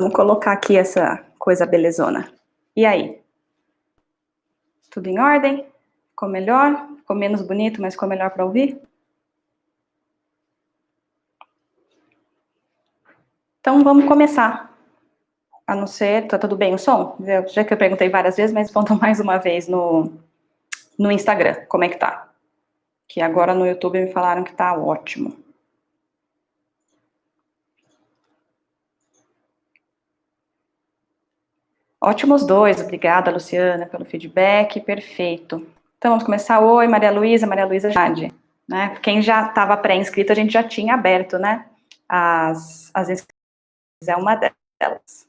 Vamos colocar aqui essa coisa belezona. E aí? Tudo em ordem? Ficou melhor? Ficou menos bonito, mas ficou melhor para ouvir? Então vamos começar. A não ser, tá tudo bem o som? Já que eu perguntei várias vezes, mas conta mais uma vez no Instagram, como é que tá? Que agora no YouTube me falaram que tá ótimo. Ótimos dois, obrigada, Luciana, pelo feedback, perfeito. Então vamos começar. Oi, Maria Luísa Jade. Né? Quem já estava pré-inscrito, a gente já tinha aberto, né? As inscrições é uma delas.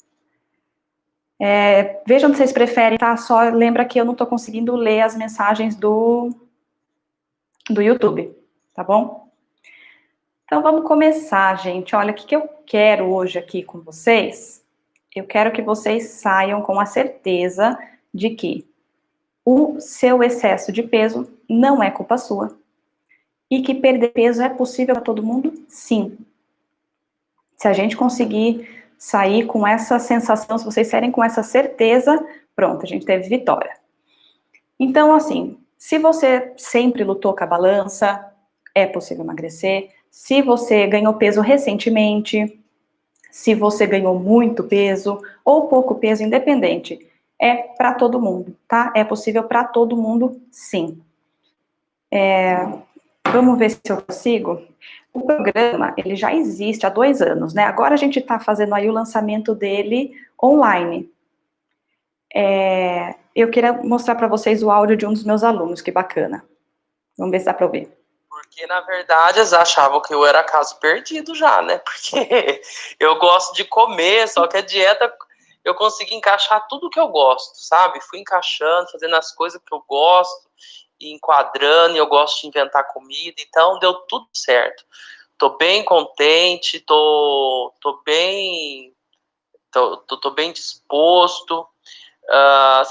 Vejam se vocês preferem, tá? Só lembra que eu não estou conseguindo ler as mensagens do YouTube, tá bom? Então vamos começar, gente. Olha, o que eu quero hoje aqui com vocês? Eu quero que vocês saiam com a certeza de que o seu excesso de peso não é culpa sua. E que perder peso é possível para todo mundo? Sim. Se a gente conseguir sair com essa sensação, se vocês saírem com essa certeza, pronto, a gente teve vitória. Então, assim, se você sempre lutou com a balança, é possível emagrecer. Se você ganhou peso recentemente, se você ganhou muito peso ou pouco peso, independente, é para todo mundo, tá? É possível para todo mundo, sim. Vamos ver se eu consigo. O programa, ele já existe há 2 anos, né? Agora a gente está fazendo aí o lançamento dele online. Eu queria mostrar para vocês o áudio de um dos meus alunos, que bacana. Vamos ver se dá para ouvir. Porque, na verdade, eles achavam que eu era caso perdido já, né? Porque eu gosto de comer, só que a dieta eu consegui encaixar tudo que eu gosto, sabe? Fui encaixando, fazendo as coisas que eu gosto, e enquadrando, e eu gosto de inventar comida, então deu tudo certo. Tô bem contente, tô bem disposto,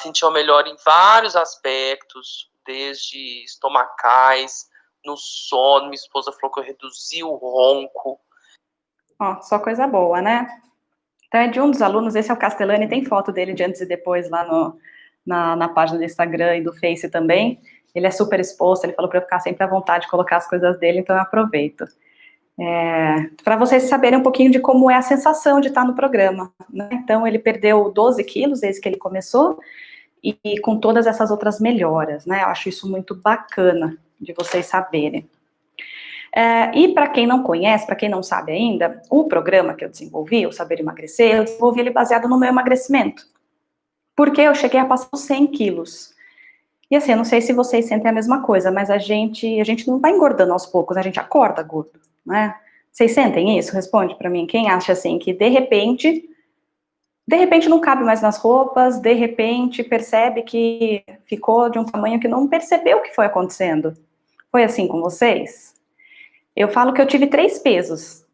senti uma melhora em vários aspectos, desde estomacais, no sono. Minha esposa falou que eu reduzi o ronco. Ó, só coisa boa, né? Então é de um dos alunos, esse é o Castellani, tem foto dele de antes e depois lá na página do Instagram e do Face também. Ele é super exposto, ele falou para eu ficar sempre à vontade de colocar as coisas dele, então eu aproveito. Para vocês saberem um pouquinho de como é a sensação de estar no programa, né? Então ele perdeu 12 quilos desde que ele começou, e com todas essas outras melhoras, né? Eu acho isso muito bacana de vocês saberem. E para quem não conhece, para quem não sabe ainda, o programa que eu desenvolvi, o Saber Emagrecer, eu desenvolvi ele baseado no meu emagrecimento. Porque eu cheguei a passar os 100 quilos. E assim, eu não sei se vocês sentem a mesma coisa, mas a gente não vai engordando aos poucos, a gente acorda gordo, né? Vocês sentem isso? Responde para mim. Quem acha assim que de repente não cabe mais nas roupas, de repente percebe que ficou de um tamanho que não percebeu o que foi acontecendo. Foi assim com vocês? Eu falo que eu tive 3 pesos.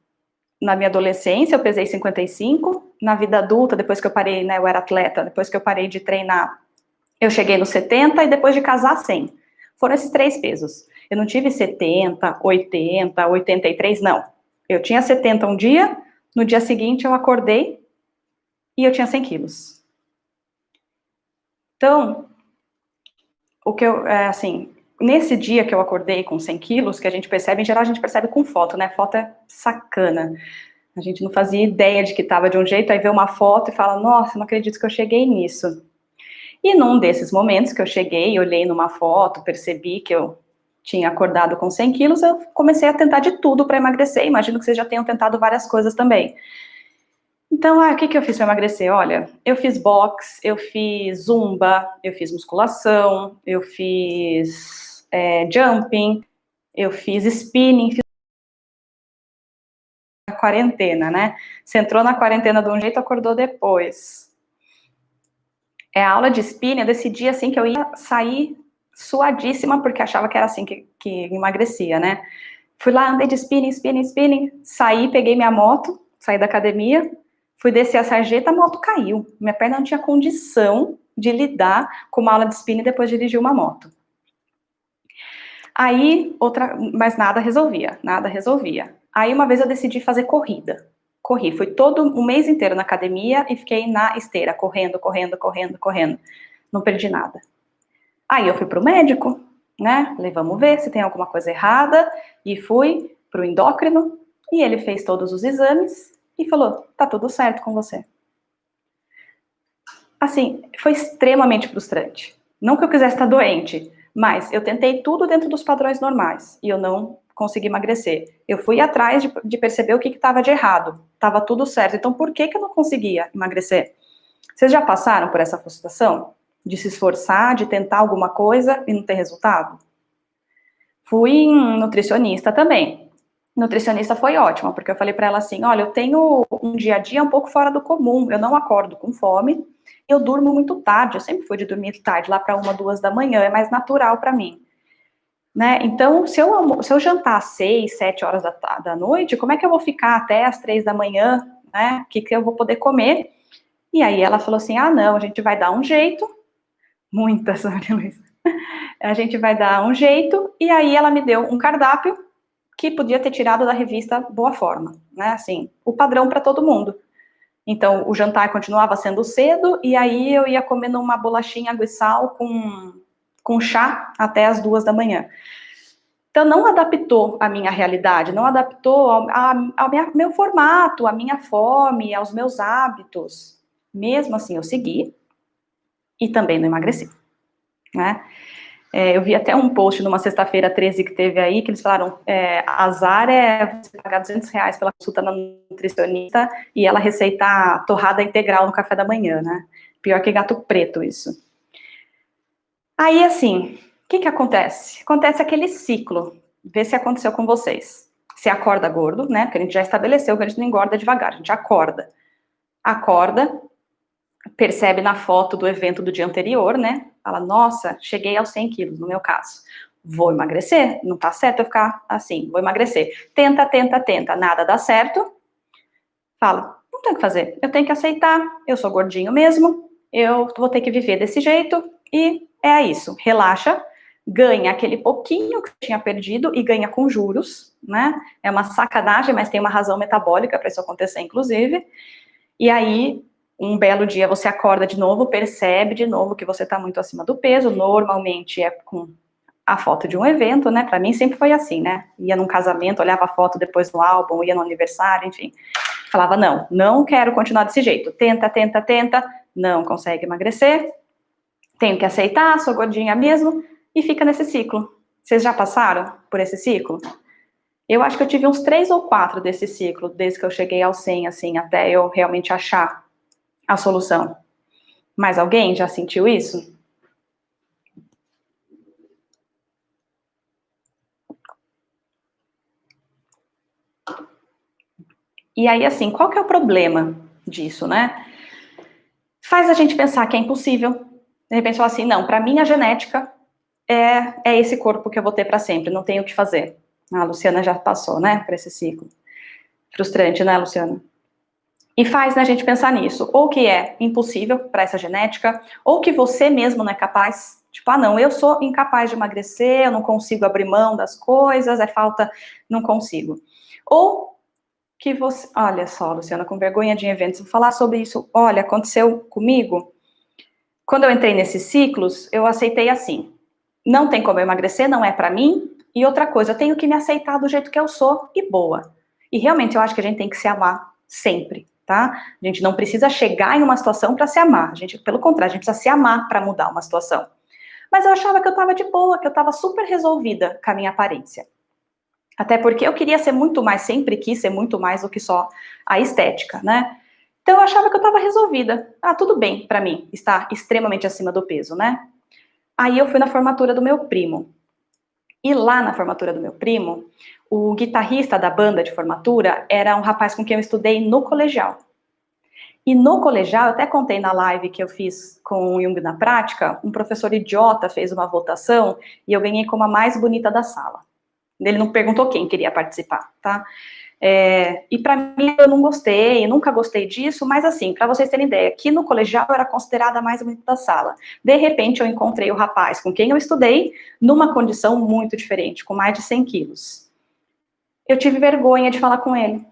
Na minha adolescência, eu pesei 55. Na vida adulta, depois que eu parei, né, eu era atleta, depois que eu parei de treinar, eu cheguei nos 70 e depois de casar, 100. Foram esses 3 pesos. Eu não tive 70, 80, 83, não. Eu tinha 70 um dia, no dia seguinte eu acordei e eu tinha 100 quilos. Então, o que eu, assim, nesse dia que eu acordei com 100 quilos, que a gente percebe, em geral a gente percebe com foto, né? Foto é sacana. A gente não fazia ideia de que estava de um jeito, aí vê uma foto e fala, nossa, não acredito que eu cheguei nisso. E num desses momentos que eu cheguei, olhei numa foto, percebi que eu tinha acordado com 100 quilos, eu comecei a tentar de tudo para emagrecer. Imagino que vocês já tenham tentado várias coisas também. Então, o que eu fiz para emagrecer? Olha, eu fiz boxe, eu fiz zumba, eu fiz musculação, eu fiz jumping, eu fiz spinning, fiz a quarentena, né? Você entrou na quarentena de um jeito, acordou depois. A aula de spinning, eu decidi assim que eu ia sair suadíssima, porque achava que era assim que emagrecia, né? Fui lá, andei de spinning, saí, peguei minha moto, saí da academia, fui descer a sarjeta, a moto caiu. Minha perna não tinha condição de lidar com uma aula de spinning depois de dirigir uma moto. Aí, mas nada resolvia. Aí uma vez eu decidi fazer corrida. Corri, fui todo um mês inteiro na academia e fiquei na esteira, correndo. Não perdi nada. Aí eu fui pro médico, né? Falei, vamos ver se tem alguma coisa errada. E fui pro endócrino e ele fez todos os exames e falou, tá tudo certo com você. Assim, foi extremamente frustrante. Não que eu quisesse estar doente, mas eu tentei tudo dentro dos padrões normais e eu não consegui emagrecer. Eu fui atrás de perceber o que estava de errado. Estava tudo certo. Então, por que eu não conseguia emagrecer? Vocês já passaram por essa frustração? De se esforçar, de tentar alguma coisa e não ter resultado? Fui em nutricionista também. Nutricionista foi ótima, porque eu falei para ela assim, olha, eu tenho um dia a dia um pouco fora do comum, eu não acordo com fome, eu durmo muito tarde, eu sempre fui de dormir tarde, lá para 1, 2 da manhã, é mais natural para mim. Né? Então, se eu jantar às 6, 7 horas da noite, como é que eu vou ficar até às 3 da manhã, né? O que eu vou poder comer? E aí ela falou assim, não, a gente vai dar um jeito, muitas, Maria Luísa, a gente vai dar um jeito, e aí ela me deu um cardápio que podia ter tirado da revista Boa Forma, né, assim, o padrão para todo mundo. Então, o jantar continuava sendo cedo, e aí eu ia comendo uma bolachinha água e sal com chá até as 2 da manhã. Então, não adaptou a minha realidade, não adaptou ao meu formato, à minha fome, aos meus hábitos. Mesmo assim, eu segui e também não emagreci, né? Eu vi até um post numa sexta-feira 13 que teve aí, que eles falaram, azar é você pagar R$200 pela consulta na nutricionista e ela receitar torrada integral no café da manhã, né? Pior que gato preto isso. Aí, assim, o que acontece? Acontece aquele ciclo, vê se aconteceu com vocês. Você acorda gordo, né? Porque a gente já estabeleceu que a gente não engorda devagar, a gente acorda, percebe na foto do evento do dia anterior, né? Fala, nossa, cheguei aos 100 quilos, no meu caso. Vou emagrecer? Não tá certo eu ficar assim, vou emagrecer. Tenta, nada dá certo. Fala, não tem o que fazer, eu tenho que aceitar, eu sou gordinho mesmo, eu vou ter que viver desse jeito, e é isso. Relaxa, ganha aquele pouquinho que tinha perdido e ganha com juros, né? É uma sacanagem, mas tem uma razão metabólica para isso acontecer, inclusive. E aí, um belo dia você acorda de novo, percebe de novo que você está muito acima do peso, normalmente é com a foto de um evento, né, para mim sempre foi assim, né, ia num casamento, olhava a foto depois no álbum, ia no aniversário, enfim, falava, não quero continuar desse jeito, tenta, não consegue emagrecer, tenho que aceitar, sou gordinha mesmo, e fica nesse ciclo. Vocês já passaram por esse ciclo? Eu acho que eu tive uns 3 ou 4 desse ciclo, desde que eu cheguei ao 100, assim, até eu realmente achar a solução. Mais alguém já sentiu isso? E aí, assim, qual que é o problema disso, né? Faz a gente pensar que é impossível. De repente, falar assim, não, para mim a genética é esse corpo que eu vou ter para sempre, não tenho o que fazer. A Luciana já passou, né, por esse ciclo. Frustrante, né, Luciana? E faz, né, a gente pensar nisso. Ou que é impossível para essa genética, ou que você mesmo não é capaz. Tipo, não, eu sou incapaz de emagrecer, eu não consigo abrir mão das coisas, falta, não consigo. Ou que você, olha só, Luciana, com vergonha de eventos, vou falar sobre isso. Olha, aconteceu comigo. Quando eu entrei nesses ciclos, eu aceitei assim. Não tem como eu emagrecer, não é para mim. E outra coisa, eu tenho que me aceitar do jeito que eu sou e boa. E realmente eu acho que a gente tem que se amar sempre, tá? A gente não precisa chegar em uma situação para se amar. Pelo contrário, a gente precisa se amar para mudar uma situação. Mas eu achava que eu estava de boa, que eu estava super resolvida com a minha aparência. Até porque eu queria ser muito mais, sempre quis ser muito mais do que só a estética, né? Então eu achava que eu estava resolvida. Tudo bem para mim estar extremamente acima do peso, né? Aí eu fui na formatura do meu primo. E lá na formatura do meu primo, o guitarrista da banda de formatura era um rapaz com quem eu estudei no colegial. E no colegial, eu até contei na live que eu fiz com o Jung na prática, um professor idiota fez uma votação e eu ganhei como a mais bonita da sala. Ele não perguntou quem queria participar, tá? E para mim eu não gostei, eu nunca gostei disso, mas assim, para vocês terem ideia, aqui no colegial eu era considerada a mais bonita da sala. De repente eu encontrei o rapaz com quem eu estudei numa condição muito diferente, com mais de 100 quilos. Eu tive vergonha de falar com ele.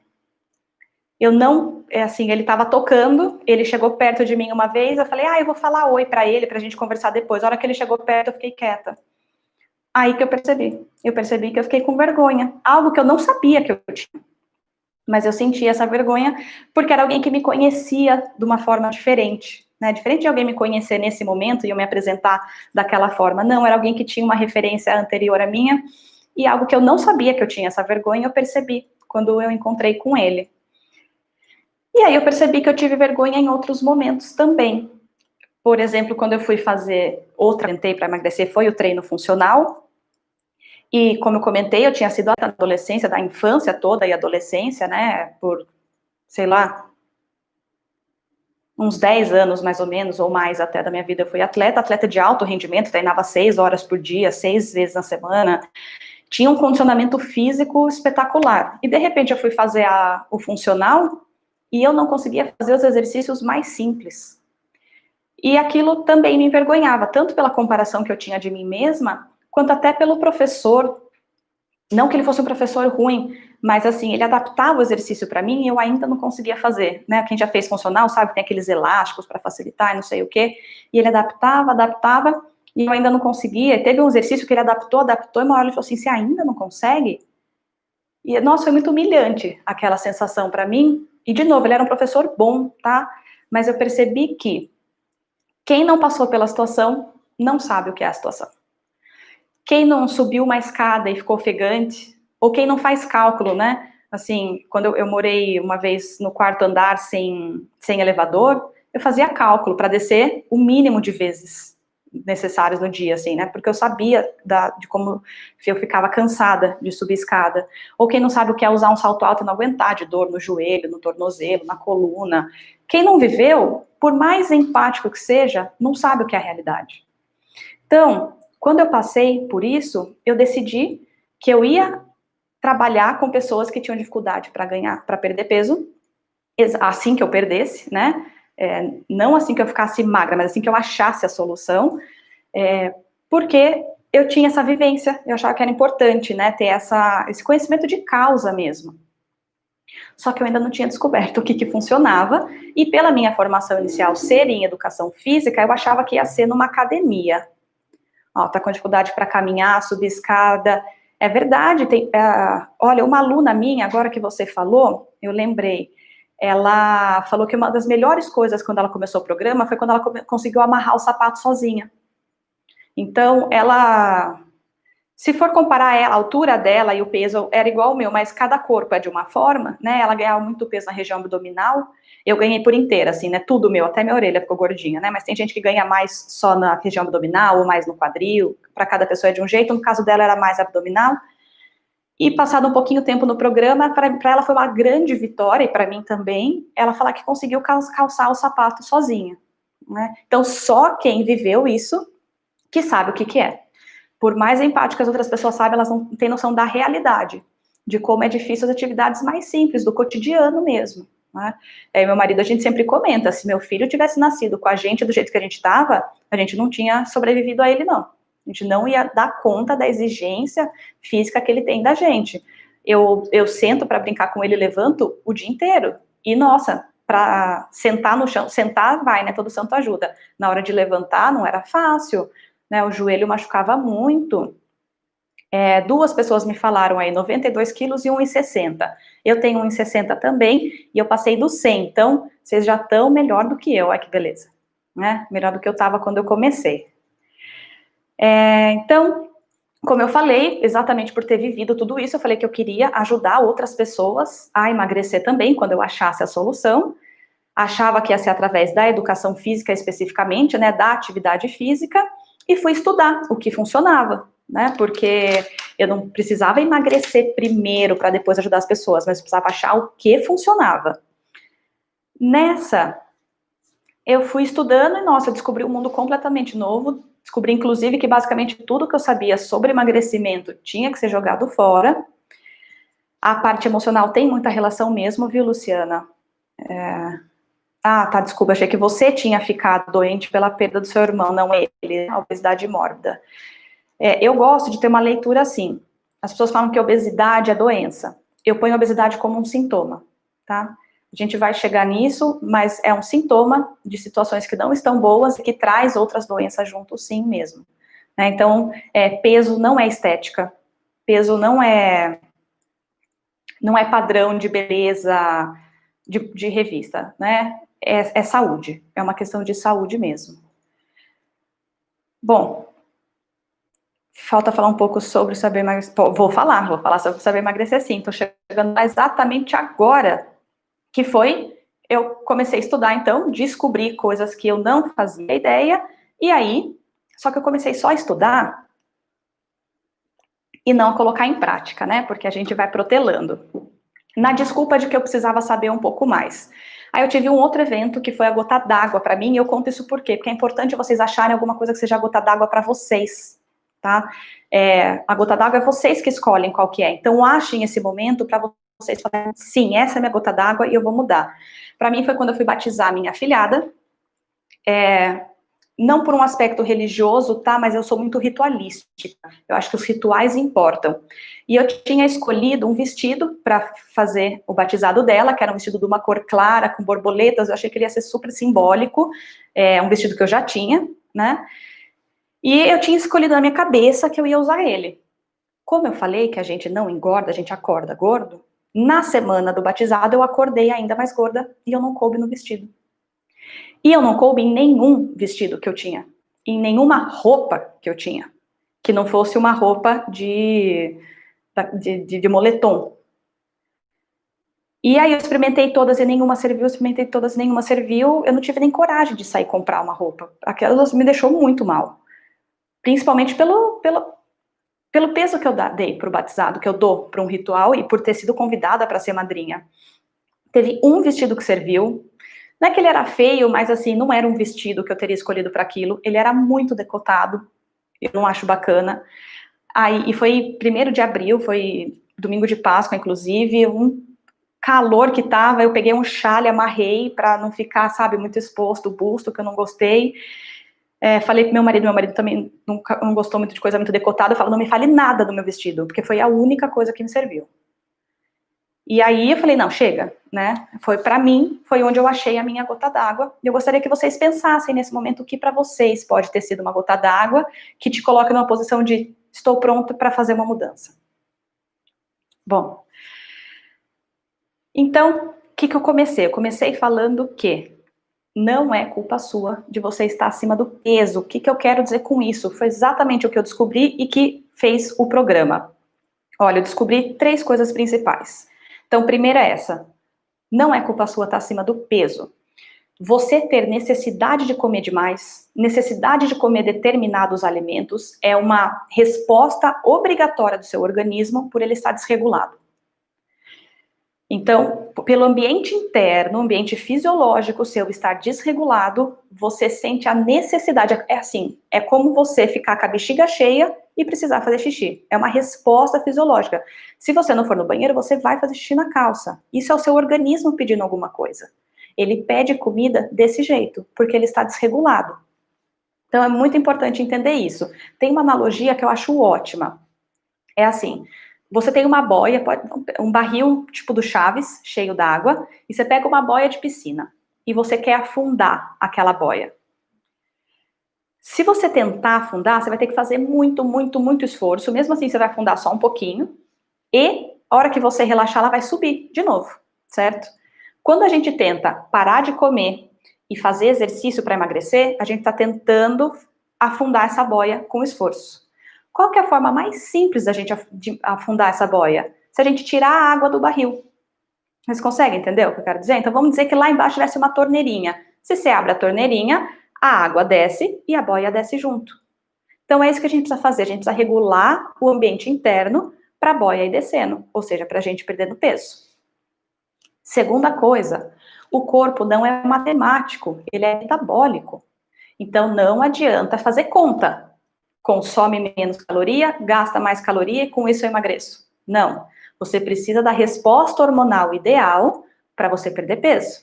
Eu não, assim, ele estava tocando, ele chegou perto de mim uma vez, eu falei, eu vou falar oi para ele, pra gente conversar depois. A hora que ele chegou perto, eu fiquei quieta. Aí que eu percebi que eu fiquei com vergonha, algo que eu não sabia que eu tinha, mas eu senti essa vergonha porque era alguém que me conhecia de uma forma diferente, né, diferente de alguém me conhecer nesse momento e eu me apresentar daquela forma, não, era alguém que tinha uma referência anterior à minha, e algo que eu não sabia que eu tinha essa vergonha, eu percebi quando eu encontrei com ele. E aí eu percebi que eu tive vergonha em outros momentos também. Por exemplo, quando eu fui fazer tentei para emagrecer, foi o treino funcional. E como eu comentei, eu tinha sido na adolescência, da infância toda e adolescência, né, por, sei lá, uns 10 anos mais ou menos, ou mais até da minha vida, eu fui atleta de alto rendimento, treinava 6 horas por dia, 6 vezes na semana, tinha um condicionamento físico espetacular. E de repente eu fui fazer o funcional e eu não conseguia fazer os exercícios mais simples. E aquilo também me envergonhava, tanto pela comparação que eu tinha de mim mesma, quanto até pelo professor. Não que ele fosse um professor ruim, mas assim, ele adaptava o exercício para mim e eu ainda não conseguia fazer, né? Quem já fez funcional sabe que tem aqueles elásticos para facilitar e não sei o quê. E ele adaptava, e eu ainda não conseguia. Teve um exercício que ele adaptou, e uma hora ele falou assim, você ainda não consegue? E, nossa, foi muito humilhante aquela sensação para mim. E, de novo, ele era um professor bom, tá? Mas eu percebi que quem não passou pela situação não sabe o que é a situação. Quem não subiu uma escada e ficou ofegante, ou quem não faz cálculo, né? Assim, quando eu morei uma vez no quarto andar sem elevador, eu fazia cálculo para descer o mínimo de vezes necessários no dia, assim, né? Porque eu sabia de como eu ficava cansada de subir escada. Ou quem não sabe o que é usar um salto alto e não aguentar, de dor no joelho, no tornozelo, na coluna. Quem não viveu, por mais empático que seja, não sabe o que é a realidade. Então, quando eu passei por isso, eu decidi que eu ia trabalhar com pessoas que tinham dificuldade para perder peso, assim que eu perdesse, né? Não assim que eu ficasse magra, mas assim que eu achasse a solução, porque eu tinha essa vivência, eu achava que era importante, né, ter esse conhecimento de causa mesmo. Só que eu ainda não tinha descoberto o que funcionava, e pela minha formação inicial ser em educação física, eu achava que ia ser numa academia. Tá com dificuldade para caminhar, subir escada. É verdade, olha, uma aluna minha, agora que você falou, eu lembrei, ela falou que uma das melhores coisas quando ela começou o programa foi quando ela conseguiu amarrar o sapato sozinha. Então, se for comparar a altura dela e o peso era igual ao meu, mas cada corpo é de uma forma, né? Ela ganhava muito peso na região abdominal, eu ganhei por inteira, assim, né? Tudo meu, até minha orelha ficou gordinha, né? Mas tem gente que ganha mais só na região abdominal ou mais no quadril, para cada pessoa é de um jeito, no caso dela era mais abdominal. E passado um pouquinho tempo no programa, para ela foi uma grande vitória, e para mim também, ela falar que conseguiu calçar o sapato sozinha, né? Então, só quem viveu isso que sabe o que é. Por mais empático que as outras pessoas sabem, elas não têm noção da realidade, de como é difícil as atividades mais simples, do cotidiano mesmo, né? Meu marido, a gente sempre comenta, se meu filho tivesse nascido com a gente do jeito que a gente estava, a gente não tinha sobrevivido a ele, não. A gente não ia dar conta da exigência física que ele tem da gente. Eu sento para brincar com ele, levanto o dia inteiro, e nossa, para sentar no chão, sentar vai, né, todo santo ajuda. Na hora de levantar não era fácil, né, o joelho machucava muito. 2 pessoas me falaram aí, 92 quilos e 1,60. Eu tenho 1,60 também, e eu passei do 100, então vocês já estão melhor do que eu, olha que beleza, né, melhor do que eu estava quando eu comecei. Então, como eu falei, exatamente por ter vivido tudo isso, eu falei que eu queria ajudar outras pessoas a emagrecer também, quando eu achasse a solução. Achava que ia ser através da educação física especificamente, né, da atividade física, e fui estudar o que funcionava, né, porque eu não precisava emagrecer primeiro para depois ajudar as pessoas, mas eu precisava achar o que funcionava. Nessa, eu fui estudando e, nossa, eu descobri um mundo completamente novo, descobri, inclusive, que basicamente tudo que eu sabia sobre emagrecimento tinha que ser jogado fora. A parte emocional tem muita relação mesmo, viu, Luciana? Tá, desculpa, achei que você tinha ficado doente pela perda do seu irmão, não ele, a obesidade mórbida. Eu gosto de ter uma leitura assim. As pessoas falam que obesidade é doença. Eu ponho a obesidade como um sintoma, tá? A gente vai chegar nisso, mas é um sintoma de situações que não estão boas e que traz outras doenças junto, sim mesmo. Né? Então, peso não é estética, peso não é padrão de beleza de revista, né? É saúde, é uma questão de saúde mesmo. Bom, falta falar um pouco sobre saber emagrecer. Vou falar sobre saber emagrecer sim. Estou chegando lá exatamente agora, que foi, eu comecei a estudar então, descobri coisas que eu não fazia ideia, e aí, só que eu comecei só a estudar e não a colocar em prática, né? Porque a gente vai protelando. Na desculpa de que eu precisava saber um pouco mais. Aí eu tive um outro evento que foi a gota d'água para mim, e eu conto isso por quê? Porque é importante vocês acharem alguma coisa que seja a gota d'água para vocês, tá? A gota d'água é vocês que escolhem qual que é. Então achem esse momento para vocês falarem, sim, essa é a minha gota d'água e eu vou mudar. Para mim foi quando eu fui batizar minha afilhada, não por um aspecto religioso, tá? Mas eu sou muito ritualística. Eu acho que os rituais importam. E eu tinha escolhido um vestido para fazer o batizado dela, que era um vestido de uma cor clara, com borboletas. Eu achei que ele ia ser super simbólico. Um vestido que eu já tinha, né? E eu tinha escolhido na minha cabeça que eu ia usar ele. Como eu falei que a gente não engorda, a gente acorda gordo, na semana do batizado eu acordei ainda mais gorda e eu não coube no vestido. E eu não coube em nenhum vestido que eu tinha, em nenhuma roupa que eu tinha, que não fosse uma roupa de moletom. E aí eu experimentei todas e nenhuma serviu, experimentei todas e nenhuma serviu, eu não tive nem coragem de sair comprar uma roupa. Aquelas me deixou muito mal, principalmente pelo peso que eu dei para o batizado, que eu dou para um ritual e por ter sido convidada para ser madrinha. Teve um vestido que serviu. Não é que ele era feio, mas assim, não era um vestido que eu teria escolhido para aquilo. Ele era muito decotado, eu não acho bacana. Aí, e foi 1º de abril, foi domingo de Páscoa, inclusive, um calor que tava, eu peguei um chale, amarrei para não ficar, sabe, muito exposto o busto, que eu não gostei. Falei pro meu marido também não gostou muito de coisa muito decotada, eu falo, não me fale nada do meu vestido, porque foi a única coisa que me serviu. E aí eu falei, não, chega, né? Foi para mim, foi onde eu achei a minha gota d'água. E eu gostaria que vocês pensassem nesse momento o que para vocês pode ter sido uma gota d'água que te coloca numa posição de estou pronto para fazer uma mudança. Bom, então, o que eu comecei? Eu comecei falando que não é culpa sua de você estar acima do peso. O que eu quero dizer com isso? Foi exatamente o que eu descobri e que fez o programa. Olha, eu descobri 3 coisas principais. Então, primeira é essa. Não é culpa sua estar acima do peso. Você ter necessidade de comer demais, necessidade de comer determinados alimentos, é uma resposta obrigatória do seu organismo por ele estar desregulado. Então, pelo ambiente interno, ambiente fisiológico seu estar desregulado, você sente a necessidade, é como você ficar com a bexiga cheia e precisar fazer xixi. É uma resposta fisiológica. Se você não for no banheiro, você vai fazer xixi na calça. Isso é o seu organismo pedindo alguma coisa. Ele pede comida desse jeito, porque ele está desregulado. Então, é muito importante entender isso. Tem uma analogia que eu acho ótima. É assim, você tem uma boia, um barril tipo do Chaves, cheio d'água, e você pega uma boia de piscina, e você quer afundar aquela boia. Se você tentar afundar, você vai ter que fazer muito, muito, muito esforço, mesmo assim você vai afundar só um pouquinho, e a hora que você relaxar, ela vai subir de novo, certo? Quando a gente tenta parar de comer e fazer exercício para emagrecer, a gente está tentando afundar essa boia com esforço. Qual que é a forma mais simples da gente afundar essa boia? Se a gente tirar a água do barril. Vocês conseguem entender o que eu quero dizer? Então vamos dizer que lá embaixo tivesse uma torneirinha. Se você abre a torneirinha, a água desce e a boia desce junto. Então é isso que a gente precisa fazer. A gente precisa regular o ambiente interno para a boia ir descendo, ou seja, para a gente perdendo peso. Segunda coisa, o corpo não é matemático, ele é metabólico. Então não adianta fazer conta. Consome menos caloria, gasta mais caloria e com isso eu emagreço. Não. Você precisa da resposta hormonal ideal para você perder peso.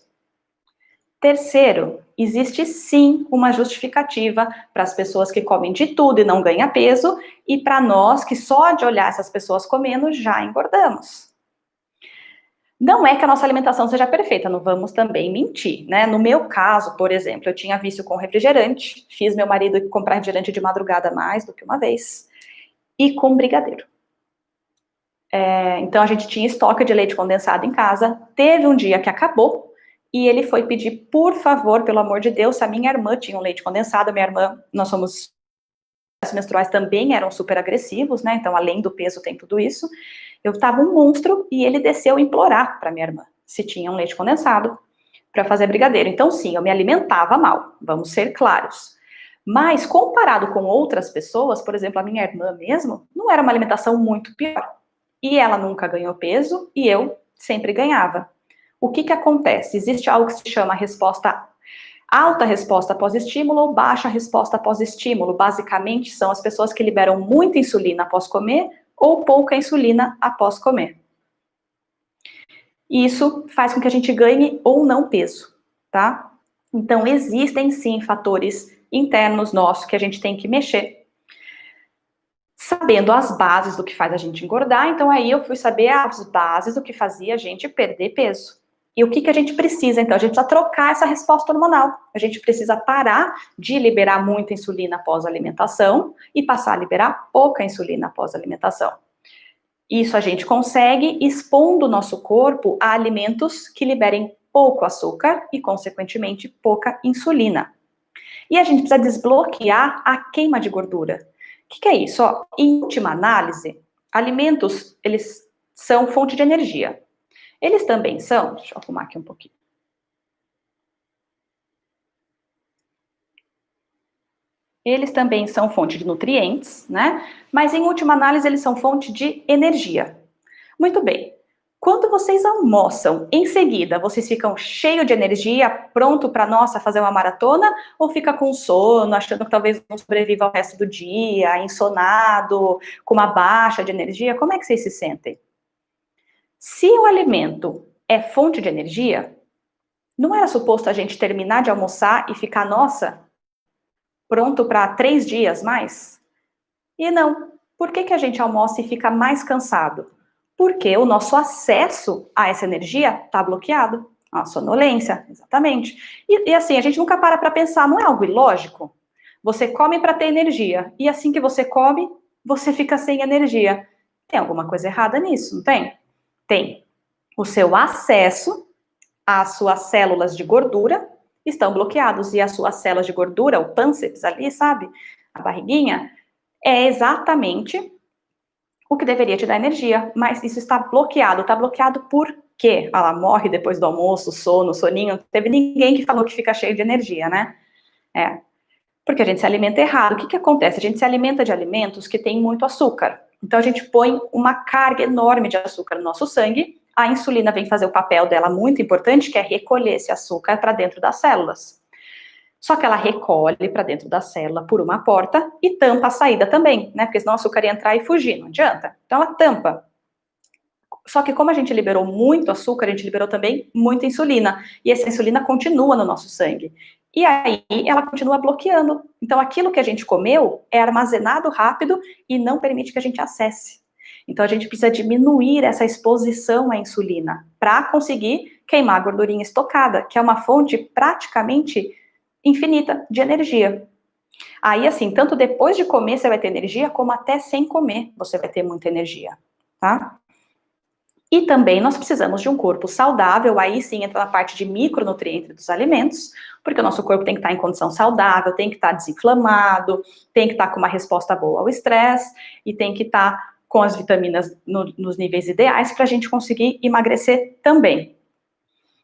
Terceiro, existe sim uma justificativa para as pessoas que comem de tudo e não ganham peso e para nós que só de olhar essas pessoas comendo já engordamos. Não é que a nossa alimentação seja perfeita, não vamos também mentir, né? No meu caso, por exemplo, eu tinha vício com refrigerante, fiz meu marido comprar refrigerante de madrugada mais do que uma vez, e com brigadeiro. Então a gente tinha estoque de leite condensado em casa, teve um dia que acabou, e ele foi pedir, por favor, pelo amor de Deus, se a minha irmã tinha um leite condensado, minha irmã, nós somos menstruais também eram super agressivos, né? Então, além do peso, tem tudo isso. Eu tava um monstro e ele desceu implorar para minha irmã se tinha um leite condensado para fazer brigadeiro. Então, sim, eu me alimentava mal, vamos ser claros. Mas, comparado com outras pessoas, por exemplo, a minha irmã mesmo, não era uma alimentação muito pior. E ela nunca ganhou peso e eu sempre ganhava. O que que acontece? Existe algo que se chama alta resposta pós-estímulo ou baixa resposta pós-estímulo. Basicamente, são as pessoas que liberam muita insulina após comer ou pouca insulina após comer. E isso faz com que a gente ganhe ou não peso, tá? Então, existem sim fatores internos nossos que a gente tem que mexer. Sabendo as bases do que faz a gente engordar, então aí eu fui saber as bases do que fazia a gente perder peso. E o que a gente precisa, então? A gente precisa trocar essa resposta hormonal. A gente precisa parar de liberar muita insulina após a alimentação e passar a liberar pouca insulina após a alimentação. Isso a gente consegue expondo o nosso corpo a alimentos que liberem pouco açúcar e, consequentemente, pouca insulina. E a gente precisa desbloquear a queima de gordura. O que é isso? Ó, em última análise, alimentos, eles são fonte de energia. Eles também são, deixa eu arrumar aqui um pouquinho. Eles também são fonte de nutrientes, né? Mas em última análise, eles são fonte de energia. Muito bem. Quando vocês almoçam, em seguida, vocês ficam cheios de energia, pronto para, nossa, fazer uma maratona? Ou fica com sono, achando que talvez não sobreviva ao resto do dia, ensonado, com uma baixa de energia? Como é que vocês se sentem? Se o alimento é fonte de energia, não era suposto a gente terminar de almoçar e ficar, nossa, pronto para 3 dias mais? E não. Por que a gente almoça e fica mais cansado? Porque o nosso acesso a essa energia está bloqueado. A sonolência, exatamente. E assim, a gente nunca para pensar, não é algo ilógico? Você come para ter energia, e assim que você come, você fica sem energia. Tem alguma coisa errada nisso, não tem? Tem. O seu acesso às suas células de gordura estão bloqueados, e as suas células de gordura, o pânceps ali, sabe? A barriguinha, é exatamente o que deveria te dar energia, mas isso está bloqueado. Está bloqueado por quê? Ela morre depois do almoço, sono, soninho. Não teve ninguém que falou que fica cheio de energia, né? Porque a gente se alimenta errado. O que acontece? A gente se alimenta de alimentos que têm muito açúcar. Então a gente põe uma carga enorme de açúcar no nosso sangue. A insulina vem fazer o papel dela muito importante, que é recolher esse açúcar para dentro das células. Só que ela recolhe para dentro da célula por uma porta e tampa a saída também, né? Porque senão o açúcar ia entrar e fugir, não adianta. Então ela tampa. Só que como a gente liberou muito açúcar, a gente liberou também muita insulina. E essa insulina continua no nosso sangue. E aí ela continua bloqueando. Então aquilo que a gente comeu é armazenado rápido e não permite que a gente acesse. Então a gente precisa diminuir essa exposição à insulina para conseguir queimar a gordurinha estocada, que é uma fonte praticamente infinita de energia. Aí, assim, tanto depois de comer você vai ter energia, como até sem comer você vai ter muita energia, tá? E também nós precisamos de um corpo saudável, aí sim entra na parte de micronutrientes dos alimentos, porque o nosso corpo tem que estar em condição saudável, tem que estar desinflamado, tem que estar com uma resposta boa ao estresse, e tem que estar com as vitaminas nos níveis ideais para a gente conseguir emagrecer também.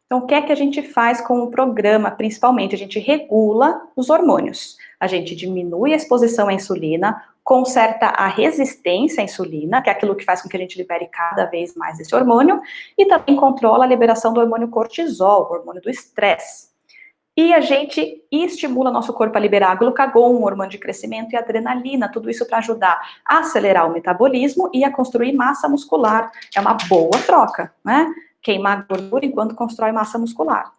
Então, o que é que a gente faz com o programa? Principalmente, a gente regula os hormônios. A gente diminui a exposição à insulina, conserta a resistência à insulina, que é aquilo que faz com que a gente libere cada vez mais esse hormônio, e também controla a liberação do hormônio cortisol, o hormônio do estresse. E a gente estimula nosso corpo a liberar glucagon, hormônio de crescimento, e adrenalina, tudo isso para ajudar a acelerar o metabolismo e a construir massa muscular. É uma boa troca, né? Queimar gordura enquanto constrói massa muscular.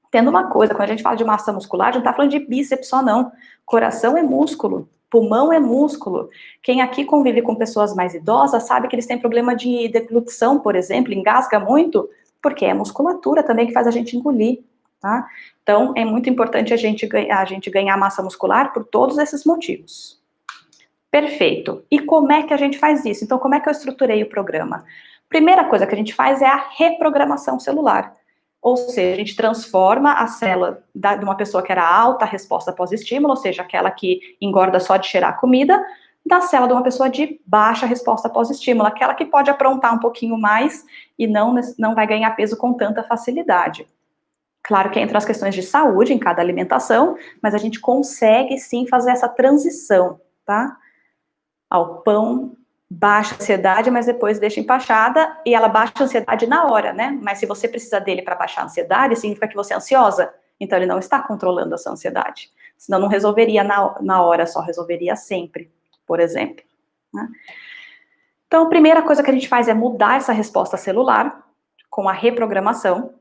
Tendo uma coisa, quando a gente fala de massa muscular, a gente não está falando de bíceps só não. Coração é músculo, pulmão é músculo. Quem aqui convive com pessoas mais idosas sabe que eles têm problema de deglutição, por exemplo, engasga muito. porque é musculatura também que faz a gente engolir, tá? Então, é muito importante a gente ganhar massa muscular por todos esses motivos. Perfeito. E como é que a gente faz isso? Então, como é que eu estruturei o programa? Primeira coisa que a gente faz é a reprogramação celular. Ou seja, a gente transforma a célula de uma pessoa que era alta resposta pós-estímulo, ou seja, aquela que engorda só de cheirar comida, da célula de uma pessoa de baixa resposta pós-estímulo, aquela que pode aprontar um pouquinho mais e não vai ganhar peso com tanta facilidade. Claro que entram as questões de saúde em cada alimentação, mas a gente consegue sim fazer essa transição, tá? Ao pão, baixa a ansiedade, mas depois deixa empachada, e ela baixa a ansiedade na hora, né? Mas se você precisa dele para baixar a ansiedade, significa que você é ansiosa, então ele não está controlando a sua ansiedade. Senão não resolveria na hora, só resolveria sempre, por exemplo, né? Então, a primeira coisa que a gente faz é mudar essa resposta celular com a reprogramação.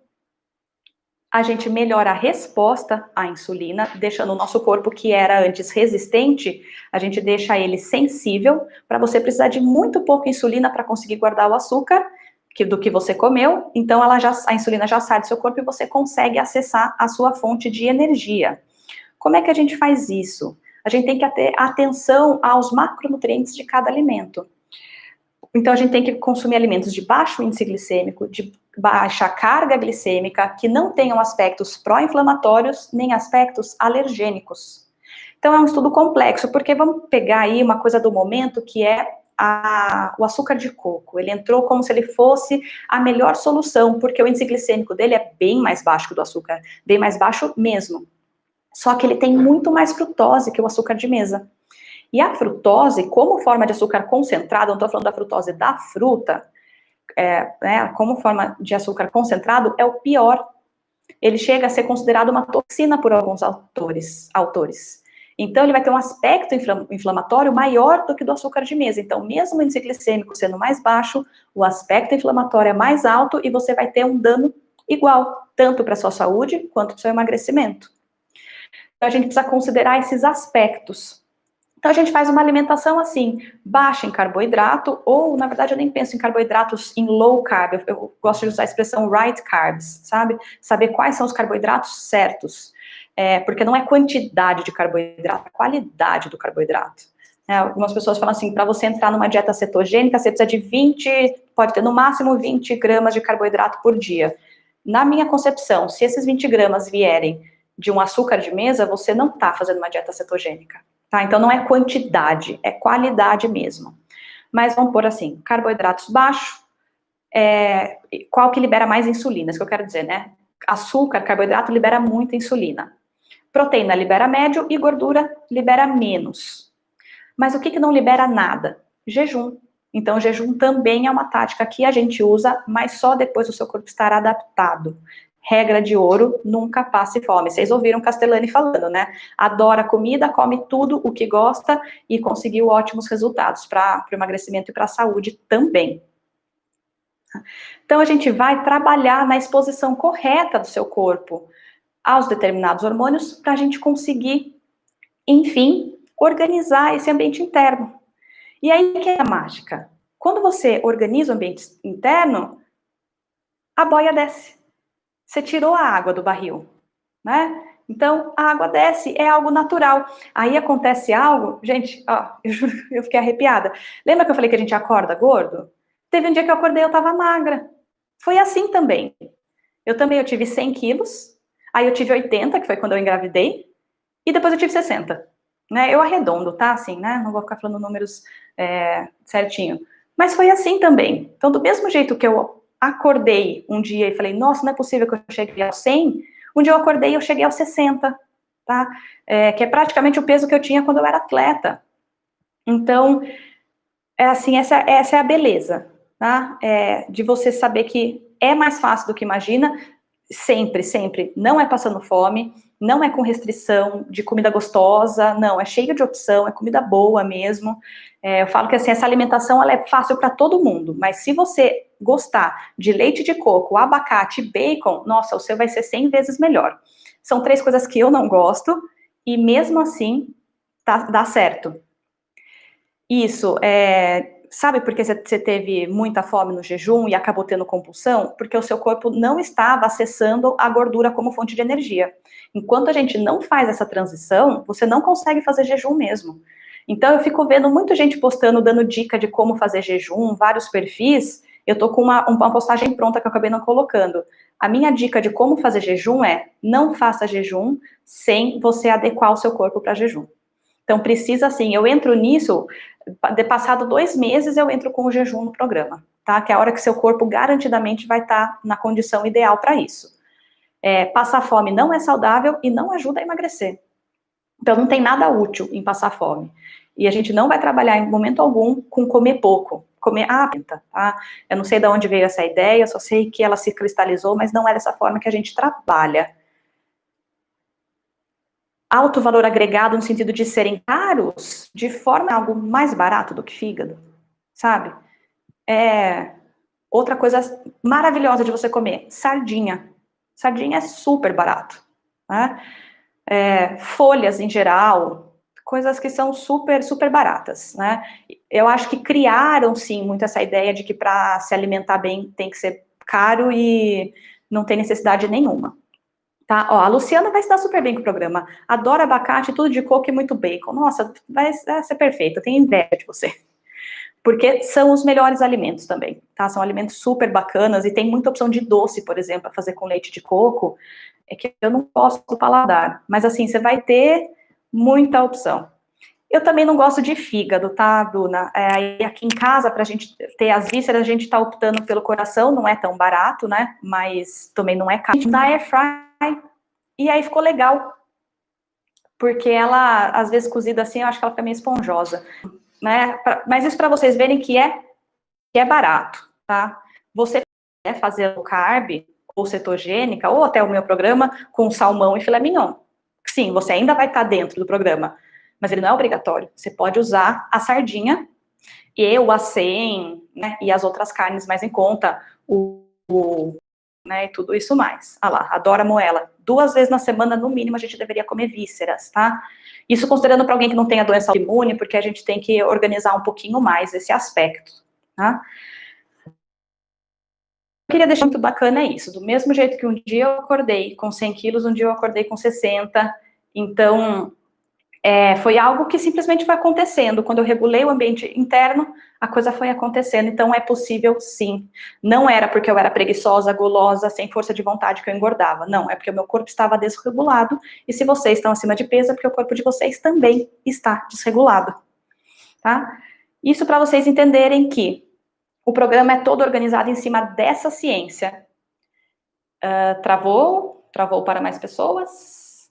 A gente melhora a resposta à insulina, deixando o nosso corpo, que era antes resistente, a gente deixa ele sensível, para você precisar de muito pouca insulina para conseguir guardar o açúcar do que você comeu, então a insulina já sai do seu corpo e você consegue acessar a sua fonte de energia. Como é que a gente faz isso? A gente tem que ter atenção aos macronutrientes de cada alimento. Então, a gente tem que consumir alimentos de baixo índice glicêmico, de baixa carga glicêmica, que não tenham aspectos pró-inflamatórios, nem aspectos alergênicos. Então, é um estudo complexo, porque vamos pegar aí uma coisa do momento, que é o açúcar de coco. Ele entrou como se ele fosse a melhor solução, porque o índice glicêmico dele é bem mais baixo que o do açúcar, bem mais baixo mesmo. Só que ele tem muito mais frutose que o açúcar de mesa. E a frutose, como forma de açúcar concentrado, não estou falando da frutose da fruta, como forma de açúcar concentrado, é o pior. Ele chega a ser considerado uma toxina por alguns autores. Então, ele vai ter um aspecto inflamatório maior do que do açúcar de mesa. Então, mesmo o índice glicêmico sendo mais baixo, o aspecto inflamatório é mais alto e você vai ter um dano igual, tanto para a sua saúde quanto para o seu emagrecimento. Então, a gente precisa considerar esses aspectos. Então, a gente faz uma alimentação assim, baixa em carboidrato, ou, na verdade, eu nem penso em carboidratos em low carb, eu gosto de usar a expressão right carbs, sabe? Saber quais são os carboidratos certos, porque não é quantidade de carboidrato, é qualidade do carboidrato. Algumas pessoas falam assim, para você entrar numa dieta cetogênica, você precisa de pode ter no máximo 20 gramas de carboidrato por dia. Na minha concepção, se esses 20 gramas vierem de um açúcar de mesa, você não está fazendo uma dieta cetogênica. Tá? Então, não é quantidade, é qualidade mesmo. Mas vamos pôr assim, carboidratos baixos, qual que libera mais insulina? Isso que eu quero dizer, né? Açúcar, carboidrato libera muita insulina. Proteína libera médio e gordura libera menos. Mas o que não libera nada? Jejum. Então, o jejum também é uma tática que a gente usa, mas só depois o seu corpo estar adaptado. Regra de ouro, nunca passe fome. Vocês ouviram Castellani falando, né? Adora comida, come tudo o que gosta e conseguiu ótimos resultados para o emagrecimento e para a saúde também. Então, a gente vai trabalhar na exposição correta do seu corpo aos determinados hormônios para a gente conseguir, enfim, organizar esse ambiente interno. E aí que é a mágica. Quando você organiza o ambiente interno, a boia desce. Você tirou a água do barril, né? Então, a água desce, é algo natural. Aí acontece algo, gente, ó, eu fiquei arrepiada. Lembra que eu falei que a gente acorda gordo? Teve um dia que eu acordei e eu tava magra. Foi assim também. Eu tive 100 quilos, aí eu tive 80, que foi quando eu engravidei, e depois eu tive 60. Né? Eu arredondo, tá? Assim, né? Não vou ficar falando números certinho. Mas foi assim também. Então, do mesmo jeito que eu acordei um dia e falei, nossa, não é possível que eu cheguei aos 100, um dia eu acordei e eu cheguei aos 60, tá? Que é praticamente o peso que eu tinha quando eu era atleta. Então, assim, essa é a beleza, tá? De você saber que é mais fácil do que imagina, sempre, sempre, não é passando fome, não é com restrição de comida gostosa, não, é cheio de opção, é comida boa mesmo. Eu falo que assim, essa alimentação ela é fácil para todo mundo, mas se você gostar de leite de coco, abacate, bacon, nossa, o seu vai ser 100 vezes melhor. São 3 coisas que eu não gosto e mesmo assim dá certo. Isso, sabe por que você teve muita fome no jejum e acabou tendo compulsão? Porque o seu corpo não estava acessando a gordura como fonte de energia. Enquanto a gente não faz essa transição, você não consegue fazer jejum mesmo. Então, eu fico vendo muita gente postando, dando dica de como fazer jejum, vários perfis. Eu tô com uma postagem pronta que eu acabei não colocando. A minha dica de como fazer jejum é: não faça jejum sem você adequar o seu corpo para jejum. Então, precisa, assim, eu entro nisso, de passado 2 meses, eu entro com o jejum no programa, tá? Que é a hora que seu corpo garantidamente vai estar na condição ideal para isso. Passar fome não é saudável e não ajuda a emagrecer. Então, não tem nada útil em passar fome. E a gente não vai trabalhar em momento algum com comer pouco. Comer, tá? Eu não sei de onde veio essa ideia, só sei que ela se cristalizou, mas não é dessa forma que a gente trabalha. Alto valor agregado no sentido de serem caros, de forma algo mais barato do que fígado, sabe? Outra coisa maravilhosa de você comer, sardinha. Sardinha é super barato, né? Folhas em geral, coisas que são super, super baratas, né? Eu acho que criaram, sim, muito essa ideia de que para se alimentar bem tem que ser caro e não tem necessidade nenhuma. Tá? Ó, a Luciana vai se dar super bem com o programa. Adora abacate, tudo de coco e muito bacon. Nossa, vai ser perfeito. Eu tenho inveja de você. Porque são os melhores alimentos também, tá? São alimentos super bacanas e tem muita opção de doce, por exemplo, para fazer com leite de coco. É que eu não gosto do paladar. Mas assim, você vai ter muita opção. Eu também não gosto de fígado, tá, Bruna? Aqui em casa, pra gente ter as vísceras, a gente tá optando pelo coração, não é tão barato, né? Mas também não é caro. Na air fry, e aí ficou legal. Porque ela, às vezes, cozida assim, eu acho que ela fica meio esponjosa, né? Mas isso para vocês verem que é barato, tá? Você quer fazer o carb, ou cetogênica, ou até o meu programa, com salmão e filé mignon. Sim, você ainda vai estar dentro do programa, mas ele não é obrigatório. Você pode usar a sardinha e o acém, né, e as outras carnes mais em conta, né, e tudo isso mais. Ah lá, adora moela. 2 vezes na semana, no mínimo, a gente deveria comer vísceras, tá? Isso considerando para alguém que não tenha doença imune, porque a gente tem que organizar um pouquinho mais esse aspecto, tá? Eu queria deixar muito bacana isso, do mesmo jeito que um dia eu acordei com 100 quilos, um dia eu acordei com 60, então foi algo que simplesmente foi acontecendo. Quando eu regulei o ambiente interno, a coisa foi acontecendo. Então, é possível, sim. Não era porque eu era preguiçosa, gulosa, sem força de vontade que eu engordava. Não, é porque o meu corpo estava desregulado. E se vocês estão acima de peso, é porque o corpo de vocês também está desregulado. Tá? Isso para vocês entenderem que o programa é todo organizado em cima dessa ciência. Travou? Travou para mais pessoas?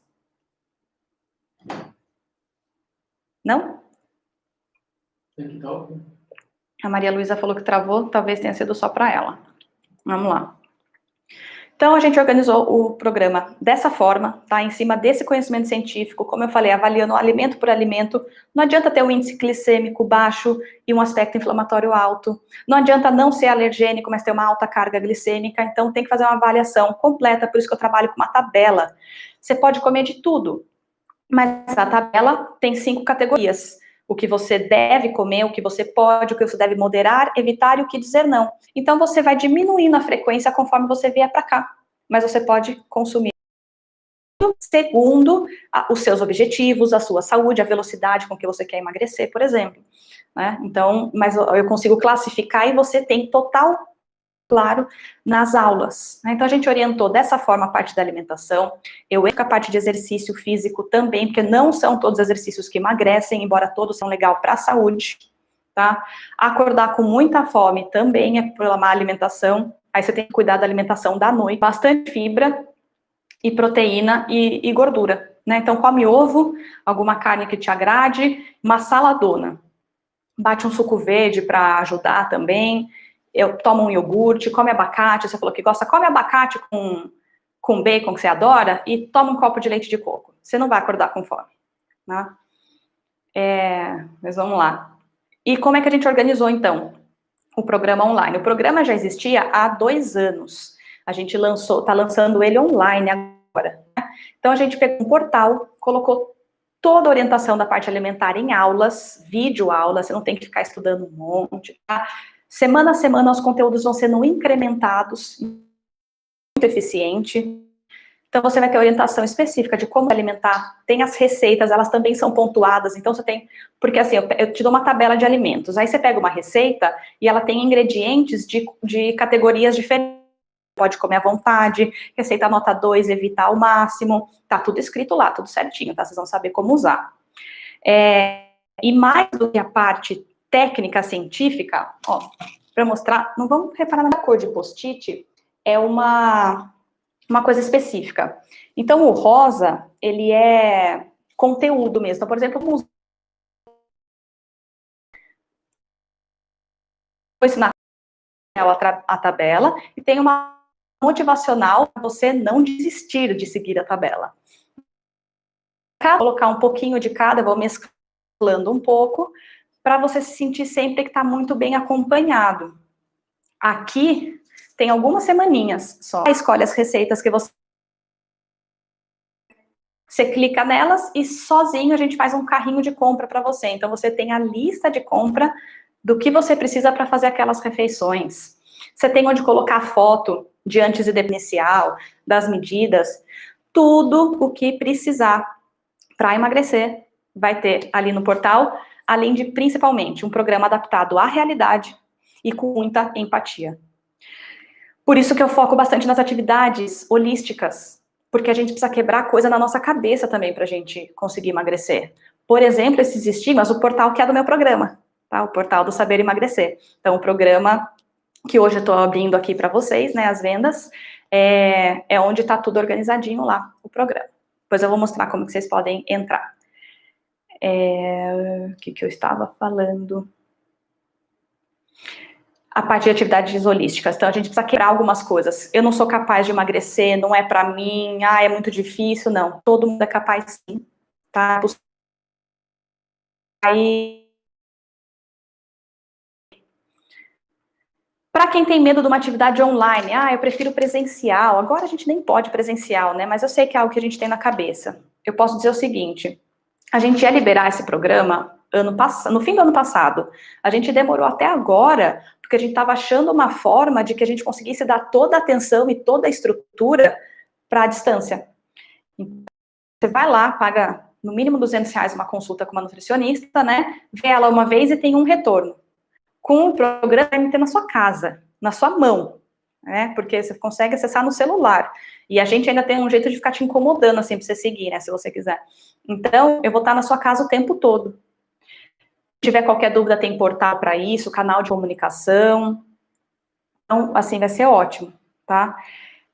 Não? A Maria Luísa falou que travou, talvez tenha sido só para ela. Vamos lá. Então, a gente organizou o programa dessa forma, tá? Em cima desse conhecimento científico, como eu falei, avaliando alimento por alimento. Não adianta ter um índice glicêmico baixo e um aspecto inflamatório alto. Não adianta não ser alergênico, mas ter uma alta carga glicêmica. Então, tem que fazer uma avaliação completa, por isso que eu trabalho com uma tabela. Você pode comer de tudo, mas a tabela tem 5 categorias. O que você deve comer, o que você pode, o que você deve moderar, evitar e o que dizer não. Então, você vai diminuindo a frequência conforme você vier para cá. Mas você pode consumir segundo os seus objetivos, a sua saúde, a velocidade com que você quer emagrecer, por exemplo. Né? Então, mas eu consigo classificar e você tem total claro nas aulas. Né? Então, a gente orientou dessa forma a parte da alimentação. Eu entro com a parte de exercício físico também, porque não são todos exercícios que emagrecem, embora todos são legal para a saúde. Tá? Acordar com muita fome também é pela má alimentação. Aí você tem que cuidar da alimentação da noite. Bastante fibra e proteína e gordura. Né? Então, come ovo, alguma carne que te agrade, uma saladona. Bate um suco verde para ajudar também. Eu tomo um iogurte, come abacate, você falou que gosta, come abacate com bacon que você adora e toma um copo de leite de coco. Você não vai acordar com fome. Né? Mas vamos lá. E como é que a gente organizou, então, o programa online? O programa já existia há 2 anos. A gente está lançando ele online agora. Então, a gente pegou um portal, colocou toda a orientação da parte alimentar em aulas, vídeo aulas, você não tem que ficar estudando um monte, tá? Semana a semana os conteúdos vão sendo incrementados, muito eficiente. Então você vai ter orientação específica de como alimentar, tem as receitas, elas também são pontuadas, então você tem, porque assim, eu te dou uma tabela de alimentos, aí você pega uma receita e ela tem ingredientes de categorias diferentes, pode comer à vontade, receita nota 2, evitar ao máximo, tá tudo escrito lá, tudo certinho, tá? Vocês vão saber como usar. E mais do que a parte técnica científica, ó, para mostrar, não vamos reparar na cor de post-it, é uma coisa específica. Então, o rosa, ele é conteúdo mesmo. Então, por exemplo, vou ensinar a tabela e tem uma motivacional para você não desistir de seguir a tabela. Vou colocar um pouquinho de cada, vou mesclando um pouco, para você se sentir sempre que está muito bem acompanhado. Aqui tem algumas semaninhas só. Escolhe as receitas que você clica nelas e sozinho a gente faz um carrinho de compra para você. Então você tem a lista de compra do que você precisa para fazer aquelas refeições. Você tem onde colocar foto de antes e depois inicial, das medidas, tudo o que precisar para emagrecer vai ter ali no portal, além de principalmente um programa adaptado à realidade e com muita empatia. Por isso que eu foco bastante nas atividades holísticas, porque a gente precisa quebrar coisa na nossa cabeça também para a gente conseguir emagrecer. Por exemplo, esses estigmas, o portal que é do meu programa, tá? O portal do Saber Emagrecer. Então, o programa que hoje eu estou abrindo aqui para vocês, né, as vendas, é onde está tudo organizadinho lá, o programa. Depois eu vou mostrar como que vocês podem entrar. O que eu estava falando? A parte de atividades holísticas. Então, a gente precisa quebrar algumas coisas. Eu não sou capaz de emagrecer, não é para mim, é muito difícil, não. Todo mundo é capaz sim, tá? Aí, para quem tem medo de uma atividade online, eu prefiro presencial. Agora a gente nem pode presencial, né? Mas eu sei que é algo que a gente tem na cabeça. Eu posso dizer o seguinte, a gente ia liberar esse programa no fim do ano passado. A gente demorou até agora, porque a gente estava achando uma forma de que a gente conseguisse dar toda a atenção e toda a estrutura para a distância. Então, você vai lá, paga no mínimo R$200 uma consulta com uma nutricionista, né? Vê ela uma vez e tem um retorno. Com o programa, vai ter na sua casa, na sua mão, né? Porque você consegue acessar no celular. E a gente ainda tem um jeito de ficar te incomodando, assim, para você seguir, né? Se você quiser. Então, eu vou estar na sua casa o tempo todo. Se tiver qualquer dúvida, tem portal para isso, canal de comunicação. Então, assim, vai ser ótimo, tá?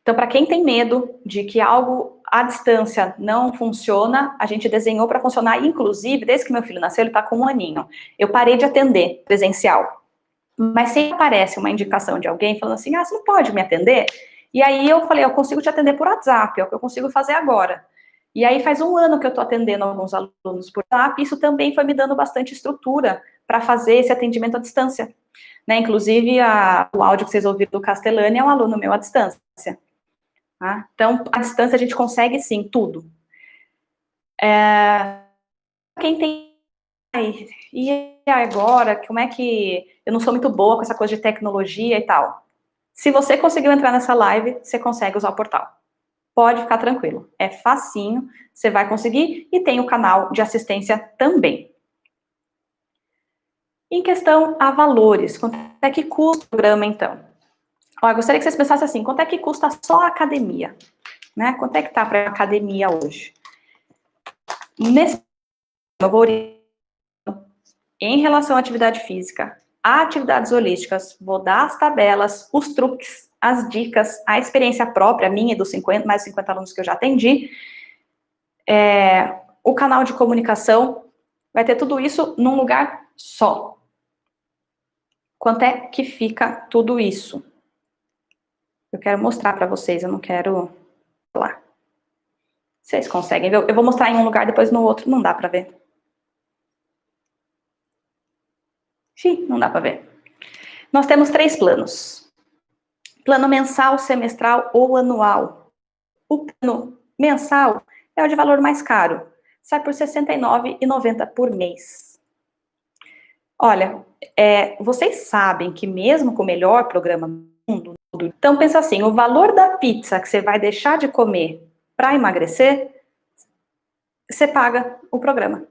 Então, para quem tem medo de que algo à distância não funciona, a gente desenhou para funcionar, inclusive, desde que meu filho nasceu, ele está com 1 aninho. Eu parei de atender presencial. Mas sempre aparece uma indicação de alguém falando assim, você não pode me atender? E aí eu falei, eu consigo te atender por WhatsApp, é o que eu consigo fazer agora. E aí faz 1 ano que eu estou atendendo alguns alunos por WhatsApp, isso também foi me dando bastante estrutura para fazer esse atendimento à distância. Né? Inclusive, o áudio que vocês ouviram do Castellani é um aluno meu à distância. Tá? Então, à distância a gente consegue sim, tudo. Quem tem... E agora, como é que... Eu não sou muito boa com essa coisa de tecnologia e tal. Se você conseguiu entrar nessa live, você consegue usar o portal. Pode ficar tranquilo. É facinho, você vai conseguir. E tem o canal de assistência também. Em questão a valores, quanto é que custa o programa, então? Eu gostaria que vocês pensassem assim, quanto é que custa só a academia? Né? Quanto é que tá para a academia hoje? Nesse eu vou em relação à atividade física, a atividades holísticas, vou dar as tabelas, os truques, as dicas, a experiência própria, minha e dos mais 50 alunos que eu já atendi, o canal de comunicação, vai ter tudo isso num lugar só. Quanto é que fica tudo isso? Eu quero mostrar para vocês, eu não quero falar. Vocês conseguem ver? Eu vou mostrar em um lugar, depois no outro, não dá para ver. Sim, não dá para ver. Nós temos 3 planos. Plano mensal, semestral ou anual. O plano mensal é o de valor mais caro. sai por R$ 69,90 por mês. Olha, vocês sabem que mesmo com o melhor programa do mundo, então pensa assim, o valor da pizza que você vai deixar de comer para emagrecer, você paga o programa.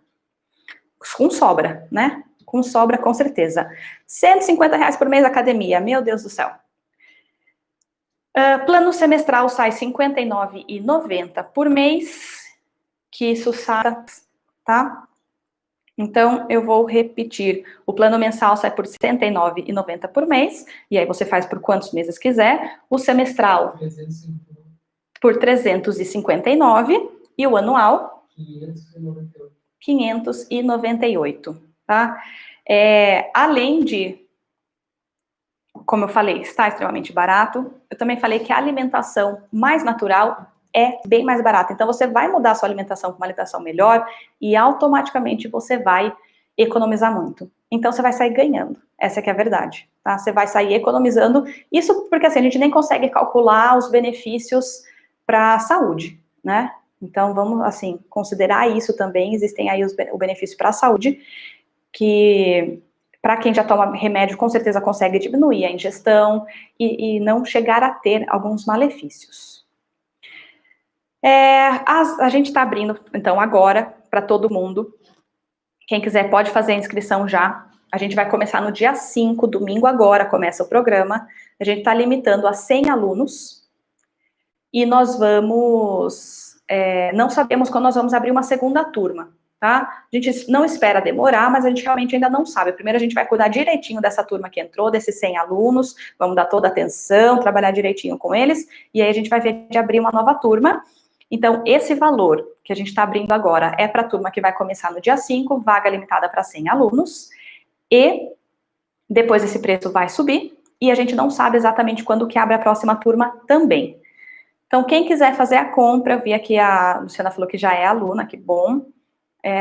Com sobra, né? Com sobra, com certeza. R$ 150 por mês academia, meu Deus do céu. Plano semestral sai R$ 59,90 por mês, que isso sai, tá? Então, eu vou repetir. O plano mensal sai por R$ 69,90 por mês, e aí você faz por quantos meses quiser. O semestral por R$ 359 e o anual 598, tá? Além de, como eu falei, está extremamente barato, eu também falei que a alimentação mais natural é bem mais barata. Então, você vai mudar a sua alimentação para uma alimentação melhor e automaticamente você vai economizar muito. Então, você vai sair ganhando. Essa que é a verdade, tá? Você vai sair economizando. Isso porque, assim, a gente nem consegue calcular os benefícios para a saúde, né? Então, vamos, assim, considerar isso também. Existem aí o benefício para a saúde, que para quem já toma remédio, com certeza consegue diminuir a ingestão e não chegar a ter alguns malefícios. A gente está abrindo, então, agora, para todo mundo. Quem quiser pode fazer a inscrição já. A gente vai começar no dia 5, domingo agora, começa o programa. A gente está limitando a 100 alunos. E nós vamos... não sabemos quando nós vamos abrir uma segunda turma, tá? A gente não espera demorar, mas a gente realmente ainda não sabe. Primeiro a gente vai cuidar direitinho dessa turma que entrou, desses 100 alunos, vamos dar toda a atenção, trabalhar direitinho com eles, e aí a gente vai ver de abrir uma nova turma. Então, esse valor que a gente está abrindo agora é para a turma que vai começar no dia 5, vaga limitada para 100 alunos, e depois esse preço vai subir, e a gente não sabe exatamente quando que abre a próxima turma também. Então, quem quiser fazer a compra, eu vi aqui a Luciana falou que já é aluna, que bom,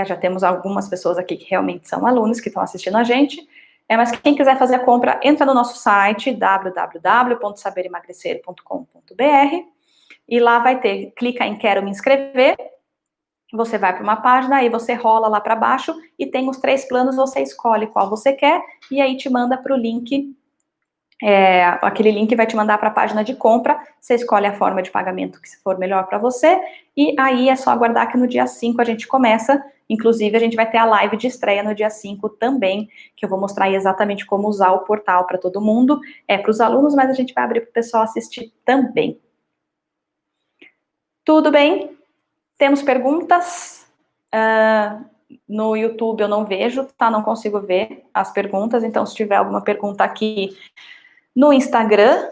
já temos algumas pessoas aqui que realmente são alunos, que estão assistindo a gente, mas quem quiser fazer a compra, entra no nosso site, www.sabeремagrecer.com.br, e lá vai ter, clica em quero me inscrever, você vai para uma página, aí você rola lá para baixo, e tem os 3 planos, você escolhe qual você quer, e aí te manda para o link, aquele link vai te mandar para a página de compra, você escolhe a forma de pagamento que for melhor para você, e aí é só aguardar que no dia 5 a gente começa, inclusive a gente vai ter a live de estreia no dia 5 também, que eu vou mostrar aí exatamente como usar o portal para todo mundo, para os alunos, mas a gente vai abrir para o pessoal assistir também. Tudo bem? Temos perguntas? No YouTube eu não vejo, tá? Não consigo ver as perguntas, então se tiver alguma pergunta aqui no Instagram,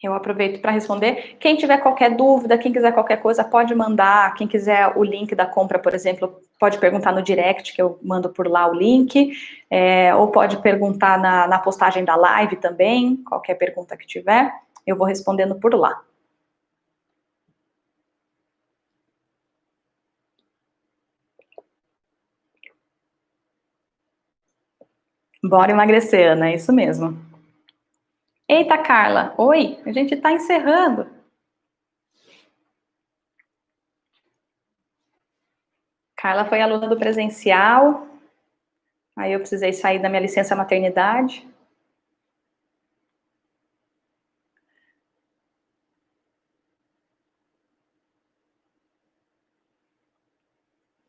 eu aproveito para responder. Quem tiver qualquer dúvida, quem quiser qualquer coisa, pode mandar. Quem quiser o link da compra, por exemplo, pode perguntar no direct, que eu mando por lá o link, ou pode perguntar na postagem da live também, qualquer pergunta que tiver, eu vou respondendo por lá. Bora emagrecer, Ana, é isso mesmo. Eita, Carla, oi, a gente tá encerrando. Carla foi aluna do presencial, aí eu precisei sair da minha licença maternidade.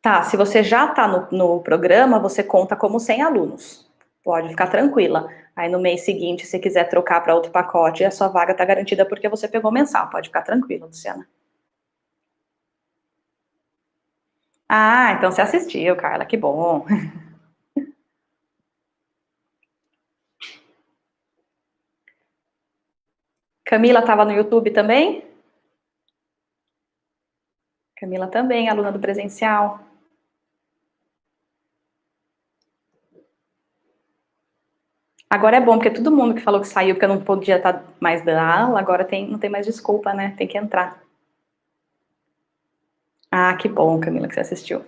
Tá, se você já tá no programa, você conta como 100 alunos. Pode ficar tranquila. Aí no mês seguinte, se quiser trocar para outro pacote, a sua vaga tá garantida porque você pegou mensal. Pode ficar tranquila, Luciana. Ah, então você assistiu, Carla, que bom. Camila estava no YouTube também? Camila também, aluna do presencial. Agora é bom, porque todo mundo que falou que saiu porque eu não podia estar mais dando aula, agora não tem mais desculpa, né? Tem que entrar. Ah, que bom, Camila, que você assistiu.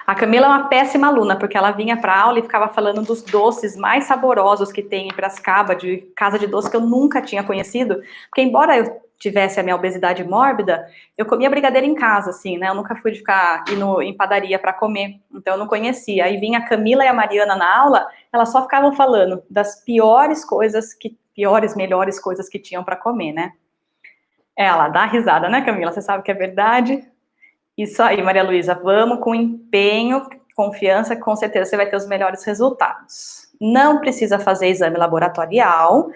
A Camila é uma péssima aluna, porque ela vinha para aula e ficava falando dos doces mais saborosos que tem em Piracicaba, de casa de doce que eu nunca tinha conhecido. Porque embora eu tivesse a minha obesidade mórbida, eu comia brigadeiro em casa, assim, né? Eu nunca fui de ficar indo em padaria para comer, então eu não conhecia. Aí vinha a Camila e a Mariana na aula, elas só ficavam falando das piores coisas, melhores coisas que tinham para comer, né? Ela dá risada, né, Camila? Você sabe que é verdade? Isso aí, Maria Luísa, vamos com empenho, confiança, que com certeza você vai ter os melhores resultados. Não precisa fazer exame laboratorial.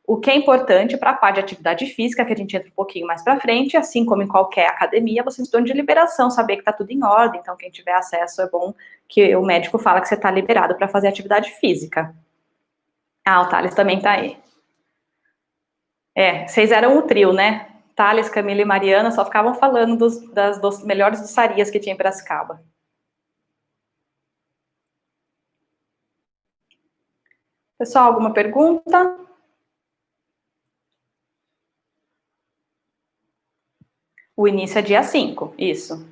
O que é importante para a parte de atividade física, que a gente entra um pouquinho mais para frente, assim como em qualquer academia, vocês estão de liberação, saber que está tudo em ordem, então quem tiver acesso é bom que o médico fala que você está liberado para fazer atividade física. Ah, o Thales também está aí. Vocês eram o trio, né? Thales, Camila e Mariana só ficavam falando dos melhores doçarias que tinha em Piracicaba. Pessoal, alguma pergunta? O início é dia 5, isso.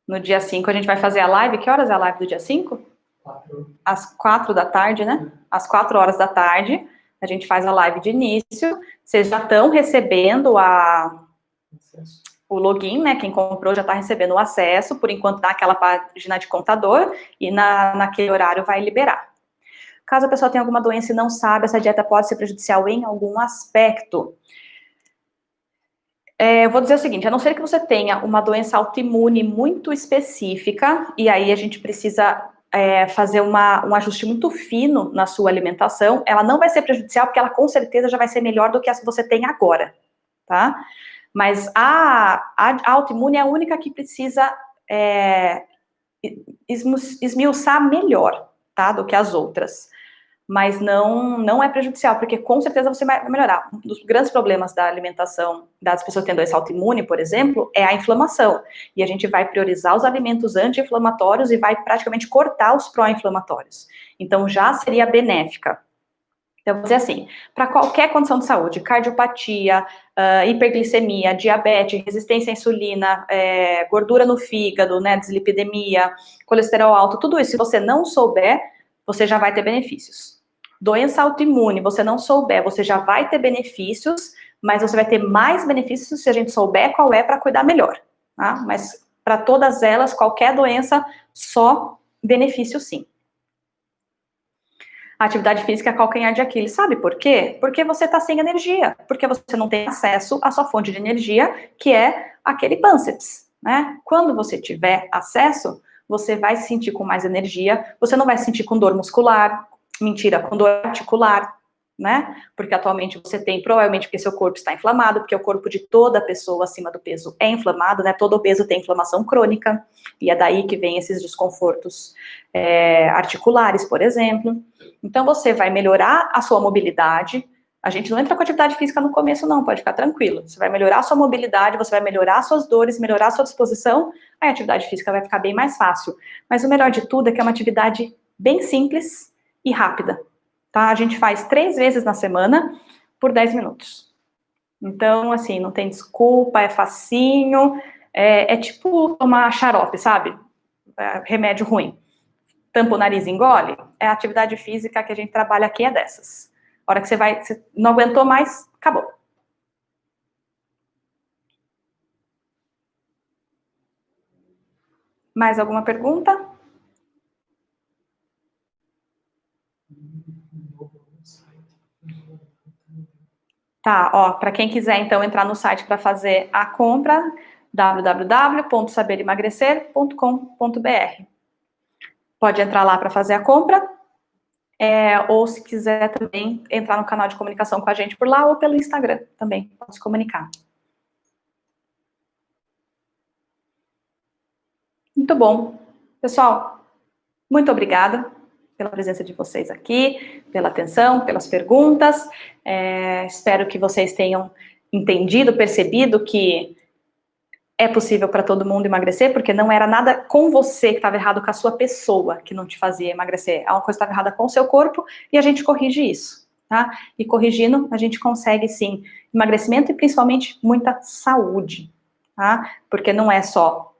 No dia 5 a gente vai fazer a live. Que horas é a live do dia 5? 4. Às 4 da tarde, né? Às 4 horas da tarde, a gente faz a live de início. Vocês já estão recebendo o login, né? Quem comprou já está recebendo o acesso, por enquanto naquela página de contador, e naquele horário vai liberar. Caso a pessoa tenha alguma doença e não sabe, essa dieta pode ser prejudicial em algum aspecto. Eu vou dizer o seguinte, a não ser que você tenha uma doença autoimune muito específica, e aí a gente precisa fazer um ajuste muito fino na sua alimentação, ela não vai ser prejudicial, porque ela com certeza já vai ser melhor do que a que você tem agora, tá? Mas a autoimune é a única que precisa esmiuçar melhor, tá? Do que as outras. Mas não é prejudicial, porque com certeza você vai melhorar. Um dos grandes problemas da alimentação das pessoas que têm doença autoimune, por exemplo, é a inflamação. E a gente vai priorizar os alimentos anti-inflamatórios e vai praticamente cortar os pró-inflamatórios. Então, já seria benéfica. Então, vou dizer assim, para qualquer condição de saúde, cardiopatia, hiperglicemia, diabetes, resistência à insulina, gordura no fígado, né, dislipidemia, colesterol alto, tudo isso, se você não souber, você já vai ter benefícios. Doença autoimune, você não souber, você já vai ter benefícios, mas você vai ter mais benefícios se a gente souber qual é para cuidar melhor, tá? Mas para todas elas, qualquer doença, só benefício sim. A atividade física é calcanhar de Aquiles, sabe por quê? Porque você está sem energia, porque você não tem acesso à sua fonte de energia, que é aquele pânceps, né? Quando você tiver acesso, você vai se sentir com mais energia, você não vai se sentir com dor muscular, com dor articular, né? Porque atualmente você tem, provavelmente porque seu corpo está inflamado, porque o corpo de toda pessoa acima do peso é inflamado, né? Todo obeso tem inflamação crônica, e é daí que vem esses desconfortos articulares, por exemplo. Então você vai melhorar a sua mobilidade. A gente não entra com atividade física no começo, não, pode ficar tranquilo. Você vai melhorar a sua mobilidade, você vai melhorar suas dores, melhorar a sua disposição, aí a atividade física vai ficar bem mais fácil. Mas o melhor de tudo é que é uma atividade bem simples e rápida, tá? A gente faz 3 vezes na semana, por 10 minutos. Então, assim, não tem desculpa, é facinho, é tipo tomar xarope, sabe? Remédio ruim. Tampa o nariz e engole, a atividade física que a gente trabalha aqui é dessas. A hora que você não aguentou mais, acabou. Mais alguma pergunta? Tá, ó, para quem quiser, então, entrar no site para fazer a compra, www.sabeремagrecer.com.br. Pode entrar lá para fazer a compra, ou se quiser também entrar no canal de comunicação com a gente por lá, ou pelo Instagram também, pode se comunicar. Muito bom. Pessoal, muito obrigada pela presença de vocês aqui, pela atenção, pelas perguntas. Espero que vocês tenham entendido, percebido que é possível para todo mundo emagrecer, porque não era nada com você que estava errado, com a sua pessoa que não te fazia emagrecer. Uma coisa estava errada com o seu corpo e a gente corrige isso, tá? E corrigindo, a gente consegue, sim, emagrecimento e principalmente muita saúde, tá? Porque não é só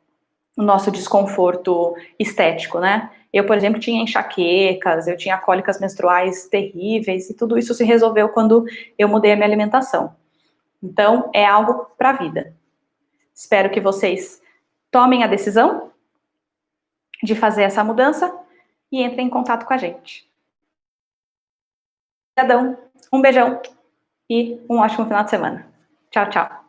o nosso desconforto estético, né? Eu, por exemplo, tinha enxaquecas, eu tinha cólicas menstruais terríveis e tudo isso se resolveu quando eu mudei a minha alimentação. Então, é algo para a vida. Espero que vocês tomem a decisão de fazer essa mudança e entrem em contato com a gente. Obrigadão, um beijão e um ótimo final de semana. Tchau, tchau.